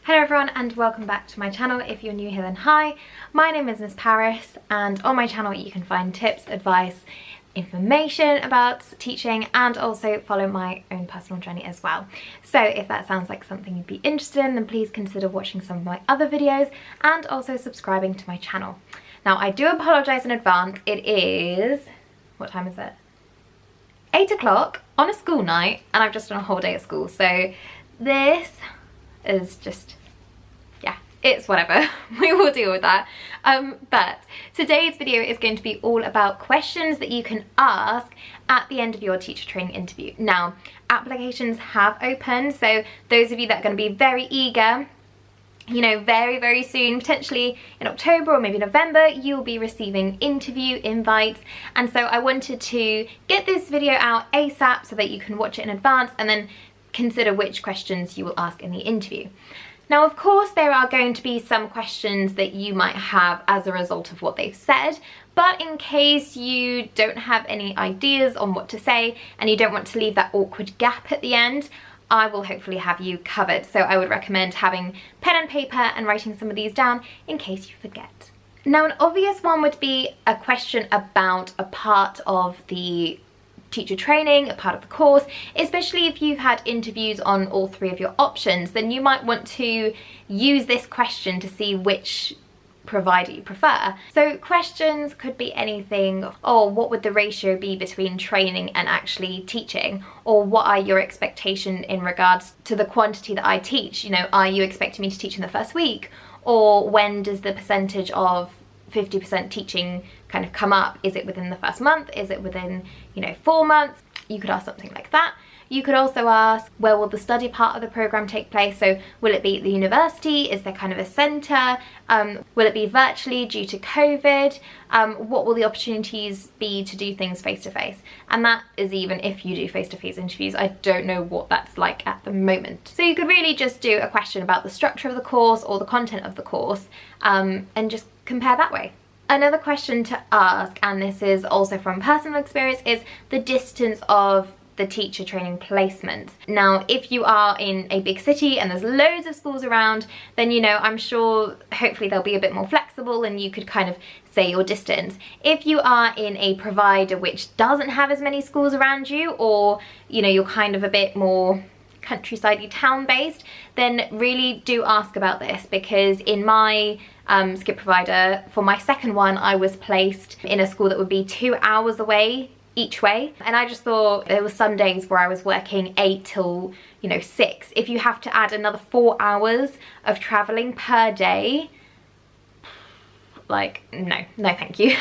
Hello everyone and welcome back to my channel. If you're new here then hi, my name is Miss Paris and on my channel you can find tips, advice, information about teaching and also follow my own personal journey as well. So if that sounds like something you'd be interested in, then please consider watching some of my other videos and also subscribing to my channel. Now I do apologise in advance. It is, what time is it? 8 o'clock on a school night and I've just done a whole day at school, so this is just, yeah, it's whatever. We will deal with that. But today's video is going to be all about questions that you can ask at the end of your teacher training interview. Now, applications have opened, so those of you that are going to be very eager, you know, very soon, potentially in October or maybe November, you'll be receiving interview invites. And so I wanted to get this video out ASAP so that you can watch it in advance and then consider which questions you will ask in the interview. Now, of course, there are going to be some questions that you might have as a result of what they've said, but in case you don't have any ideas on what to say and you don't want to leave that awkward gap at the end, I will hopefully have you covered. So I would recommend having pen and paper and writing some of these down in case you forget. Now, an obvious one would be a question about a part of the teacher training, a part of the course, especially if you've had interviews on all three of your options, then you might want to use this question to see which provider you prefer. So questions could be anything, oh, what would the ratio be between training and actually teaching? Or what are your expectations in regards to the quantity that I teach? You know, are you expecting me to teach in the first week? Or when does the percentage of 50% teaching kind of come up? Is it within the first month? Is it within, you know, 4 months? You could ask something like that. You could also ask, where will the study part of the program take place? So will it be at the university? Is there kind of a centre? Will it be virtually due to COVID? What will the opportunities be to do things face-to-face? And that is even if you do face-to-face interviews. I don't know what that's like at the moment. So you could really just do a question about the structure of the course or the content of the course and just compare that way. Another question to ask, and this is also from personal experience, is the distance of the teacher training placement. Now, if you are in a big city and there's loads of schools around, then, you know, I'm sure hopefully they'll be a bit more flexible and you could kind of say your distance. If you are in a provider which doesn't have as many schools around you, or, you know, you're kind of a bit more countryside-y town based, then really do ask about this, because in my SCITT provider, for my second one, I was placed in a school that would be 2 hours away each way, and I just thought there were some days where I was working 8 till, you know, 6. If you have to add another 4 hours of traveling per day, like, no thank you.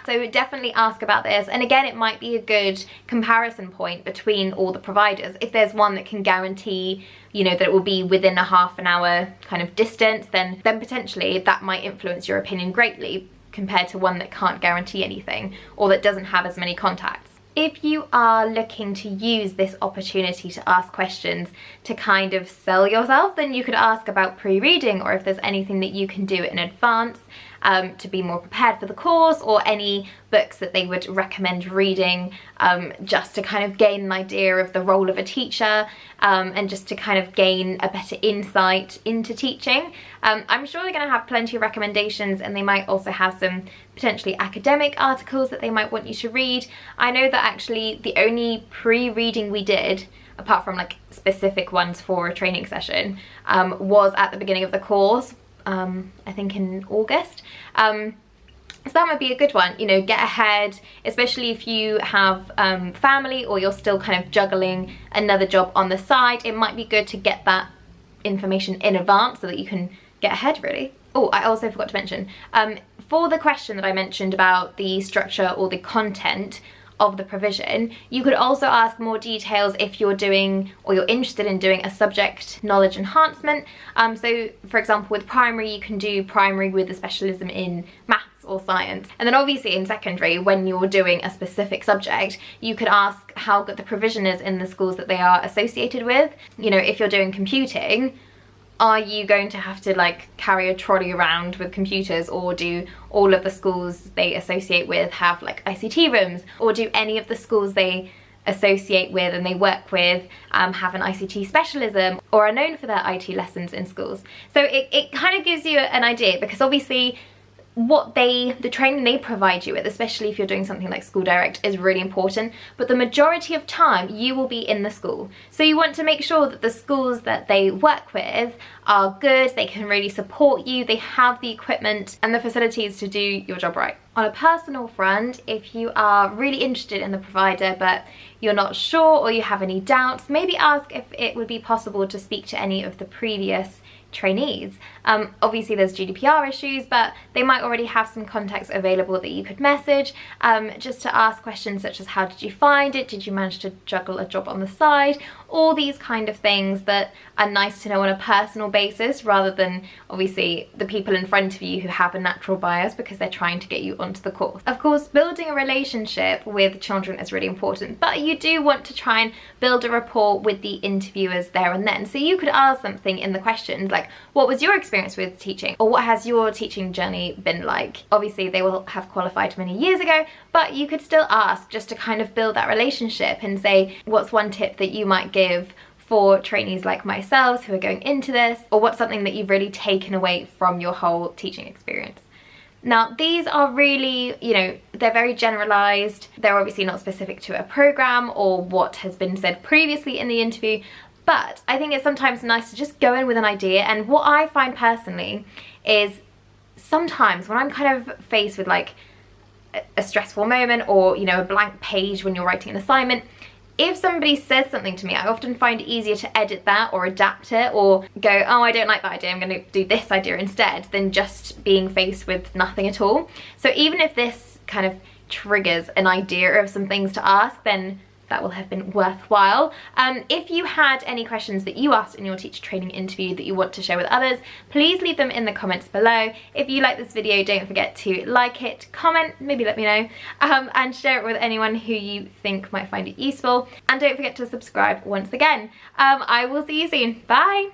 So definitely ask about this, and again, it might be a good comparison point between all the providers. If there's one that can guarantee, you know, that it will be within a half an hour kind of distance, then potentially that might influence your opinion greatly compared to one that can't guarantee anything or that doesn't have as many contacts. If you are looking to use this opportunity to ask questions to kind of sell yourself, then you could ask about pre-reading, or if there's anything that you can do in advance to be more prepared for the course, or any books that they would recommend reading just to kind of gain an idea of the role of a teacher and just to kind of gain a better insight into teaching. I'm sure they're going to have plenty of recommendations, and they might also have some potentially academic articles that they might want you to read. I know that actually the only pre-reading we did, apart from like specific ones for a training session, was at the beginning of the course, I think in August. So that might be a good one, you know, get ahead, especially if you have family or you're still kind of juggling another job on the side. It might be good to get that information in advance so that you can get ahead, really. Oh, I also forgot to mention, for the question that I mentioned about the structure or the content of the provision, you could also ask more details if you're doing, or you're interested in doing, a subject knowledge enhancement. So for example, with primary, you can do primary with a specialism in maths or science. And then obviously in secondary, when you're doing a specific subject, you could ask how good the provision is in the schools that they are associated with. You know, if you're doing computing, are you going to have to like carry a trolley around with computers, or do all of the schools they associate with have like ICT rooms, or do any of the schools they associate with and they work with have an ICT specialism or are known for their IT lessons in schools. So it kind of gives you an idea, because obviously the training they provide you with, especially if you're doing something like School Direct, is really important, but the majority of time you will be in the school. So you want to make sure that the schools that they work with are good, they can really support you, they have the equipment and the facilities to do your job right. On a personal front, if you are really interested in the provider but you're not sure or you have any doubts, maybe ask if it would be possible to speak to any of the previous trainees. Obviously there's GDPR issues, but they might already have some contacts available that you could message, just to ask questions such as how did you find it, did you manage to juggle a job on the side, all these kind of things that are nice to know on a personal basis, rather than obviously the people in front of you who have a natural bias because they're trying to get you onto the course. Of course, building a relationship with children is really important, but you do want to try and build a rapport with the interviewers there and then. So you could ask something in the questions like, what was your experience with teaching, or what has your teaching journey been like? Obviously they will have qualified many years ago, but you could still ask just to kind of build that relationship and say, what's one tip that you might give for trainees like myself who are going into this, or what's something that you've really taken away from your whole teaching experience? Now, these are really, you know, they're very generalized. They're obviously not specific to a program or what has been said previously in the interview, but I think it's sometimes nice to just go in with an idea. And what I find personally is sometimes when I'm kind of faced with like a stressful moment, or, you know, a blank page when you're writing an assignment, if somebody says something to me, I often find it easier to edit that or adapt it, or go, oh, I don't like that idea, I'm going to do this idea instead, than just being faced with nothing at all. So even if this kind of triggers an idea of some things to ask, then that will have been worthwhile. If you had any questions that you asked in your teacher training interview that you want to share with others, please leave them in the comments below. If you like this video, don't forget to like it, comment, maybe let me know, and share it with anyone who you think might find it useful. And don't forget to subscribe once again. I will see you soon. Bye!